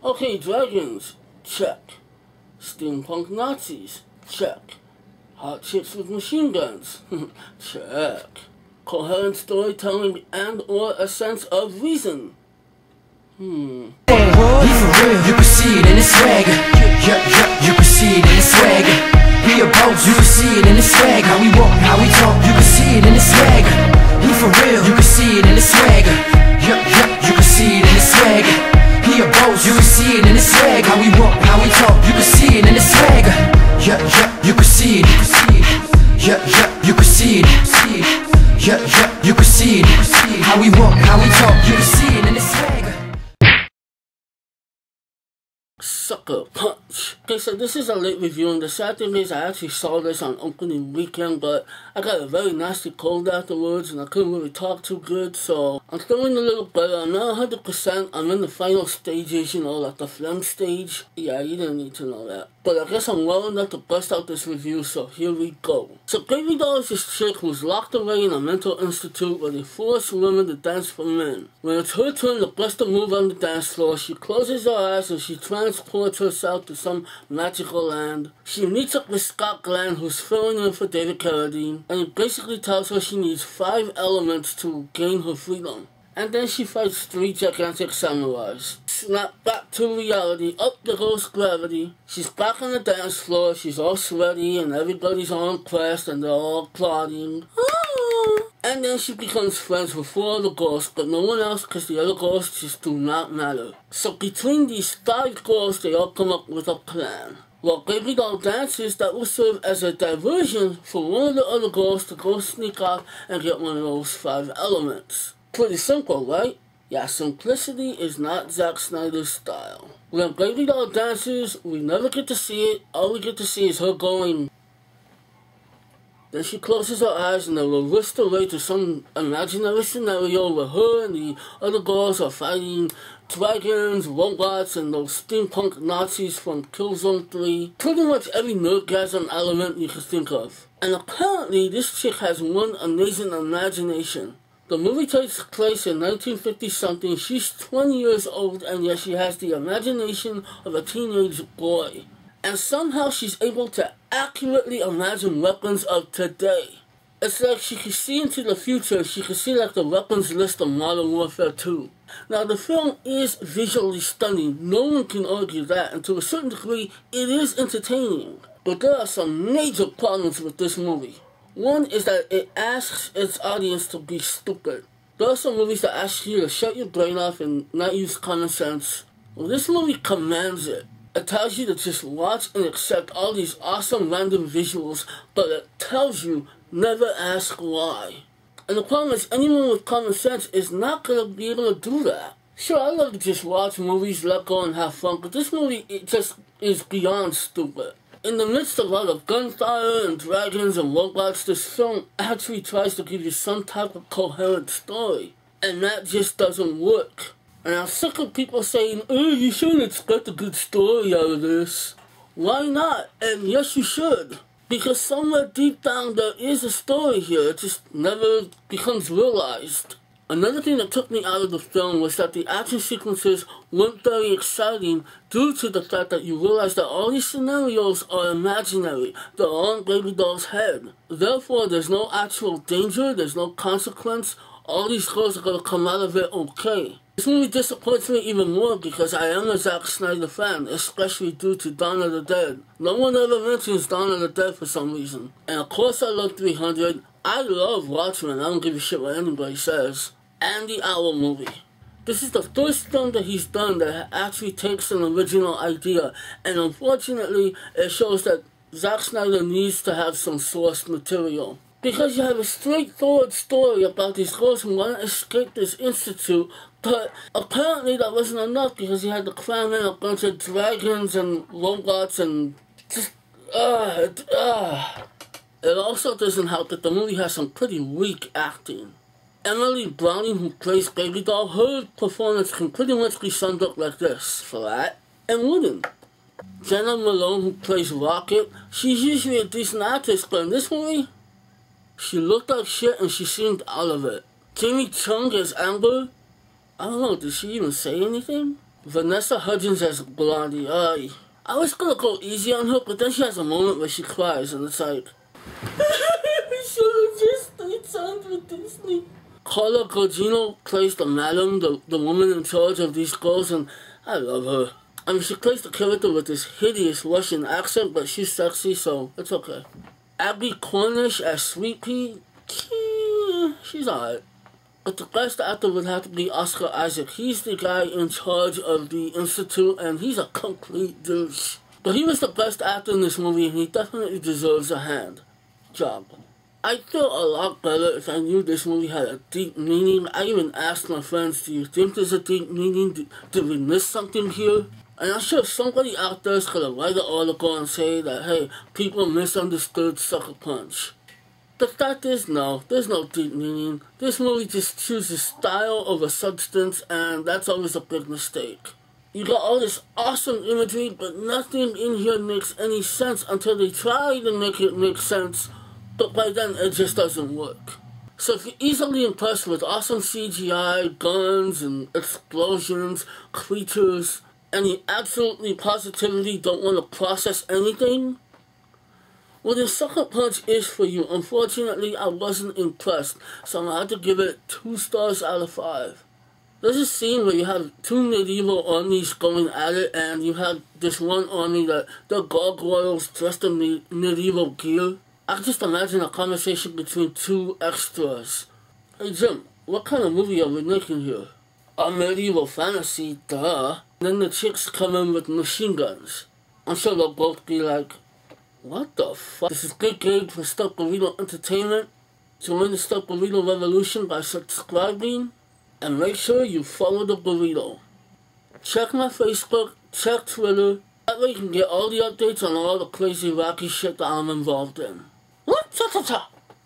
Okay, dragons, check. Steampunk Nazis, check. Hot chicks with machine guns, check. Coherent storytelling and or a sense of reason. He for real, you can see it in his swagger. You can see it in his swagger. He a boss, you can see it in his swagger. How we walk, how we talk, you can see it in his swagger. He for real, you can see it in his swagger. You can see it in his swagger. He a boss, you can see it in his swagger. How we walk, how we talk, you can see it in his swagger. You can see it. You can see it. You can see it. How we walk, how we talk, you can see it in his swagger. Sucker punch. Okay, so this is a late review, and the sad thing is I actually saw this on opening weekend, but I got a very nasty cold afterwards and I couldn't really talk too good, so I'm feeling a little better. I'm not 100%, I'm in the final stages, you know, like the phlegm stage. Yeah, you didn't need to know that. But I guess I'm well enough to bust out this review, so here we go. So Baby Doll is this chick who's locked away in a mental institute where they force women to dance for men. When it's her turn to bust a move on the dance floor, she closes her eyes and she transports herself to some magical land. She meets up with Scott Glenn, who's filling in for David Carradine, and he basically tells her she needs 5 elements to gain her freedom. And then she fights 3 gigantic samurais. Snap back to reality, up there goes gravity. She's back on the dance floor, she's all sweaty and everybody's all impressed and they're all applauding. And then she becomes friends with 4 other ghosts, but no one else because the other ghosts just do not matter. So between these 5 ghosts, they all come up with a plan. While Baby Doll dances, that will serve as a diversion for one of the other ghosts to go sneak off and get one of those 5 elements. Pretty simple, right? Yeah, simplicity is not Zack Snyder's style. When Baby Doll dances, we never get to see it. All we get to see is her going. Then she closes her eyes and they will whisk away to some imaginary scenario where her and the other girls are fighting dragons, robots, and those steampunk Nazis from Killzone 3. Pretty much every nerdgasm element you can think of. And apparently this chick has one amazing imagination. The movie takes place in 1950-something, she's 20 years old, and yet she has the imagination of a teenage boy. And somehow she's able to accurately imagine weapons of today. It's like she can see into the future, she can see like the weapons list of Modern Warfare 2. Now the film is visually stunning, no one can argue that, and to a certain degree, it is entertaining. But there are some major problems with this movie. One is that it asks its audience to be stupid. There are some movies that ask you to shut your brain off and not use common sense. Well, this movie commands it. It tells you to just watch and accept all these awesome random visuals, but it tells you never ask why. And the problem is anyone with common sense is not going to be able to do that. Sure, I love to just watch movies, let go and have fun, but this movie, it just is beyond stupid. In the midst of all the gunfire and dragons and robots, this film actually tries to give you some type of coherent story. And that just doesn't work. And I'm sick of people saying, oh, you shouldn't expect a good story out of this. Why not? And yes, you should. Because somewhere deep down there is a story here, it just never becomes realized. Another thing that took me out of the film was that the action sequences weren't very exciting due to the fact that you realize that all these scenarios are imaginary. They're all in Baby Doll's head. Therefore, there's no actual danger, there's no consequence. All these girls are going to come out of it okay. This movie disappoints me even more because I am a Zack Snyder fan, especially due to Dawn of the Dead. No one ever mentions Dawn of the Dead for some reason. And of course I love 300. I love Watchmen, I don't give a shit what anybody says. And the Owl movie. This is the first film that he's done that actually takes an original idea, and unfortunately it shows that Zack Snyder needs to have some source material. Because you have a straightforward story about these girls who want to escape this institute, but apparently that wasn't enough because you had to cram in a bunch of dragons and robots and just, It also doesn't help that the movie has some pretty weak acting. Emily Browning, who plays Baby Doll, her performance can pretty much be summed up like this: flat and wooden. Jenna Malone, who plays Rocket, she's usually a decent actress, but in this movie, she looked like shit and she seemed out of it. Jamie Chung as Amber, I don't know, did she even say anything? Vanessa Hudgens as Blondie. I was gonna go easy on her, but then she has a moment where she cries, and it's like, we should have just stayed signed with Disney. Carla Gugino plays the madam, the woman in charge of these girls, and I love her. I mean, she plays the character with this hideous Russian accent, but she's sexy, so it's okay. Abby Cornish as Sweet Pea, she's alright. But the best actor would have to be Oscar Isaac. He's the guy in charge of the Institute, and he's a complete douche. But he was the best actor in this movie, and he definitely deserves a hand. Job. I'd feel a lot better if I knew this movie had a deep meaning. I even asked my friends, do you think there's a deep meaning? Did we miss something here? And I'm sure somebody out there is going to write an article and say that, hey, people misunderstood Sucker Punch. The fact is, no, there's no deep meaning. This movie just chooses style over substance, and that's always a big mistake. You got all this awesome imagery, but nothing in here makes any sense until they try to make it make sense, but by then it just doesn't work. So if you're easily impressed with awesome CGI, guns, and explosions, creatures, and you absolutely positively don't want to process anything, well, then Sucker Punch is for you. Unfortunately, I wasn't impressed, so I had to give it 2 stars out of 5. There's a scene where you have 2 medieval armies going at it, and you have this one army that they're gargoyles dressed in medieval gear. I can just imagine a conversation between 2 extras. Hey Jim, what kind of movie are we making here? A medieval fantasy, duh. Then the chicks come in with machine guns. I'm sure they'll both be like, what the fuck? This is Good Game for Stuck Burrito Entertainment. Join the Stuck Burrito Revolution by subscribing. And make sure you follow the burrito. Check my Facebook, check Twitter. That way you can get all the updates on all the crazy wacky shit that I'm involved in. What? Cha-cha-cha!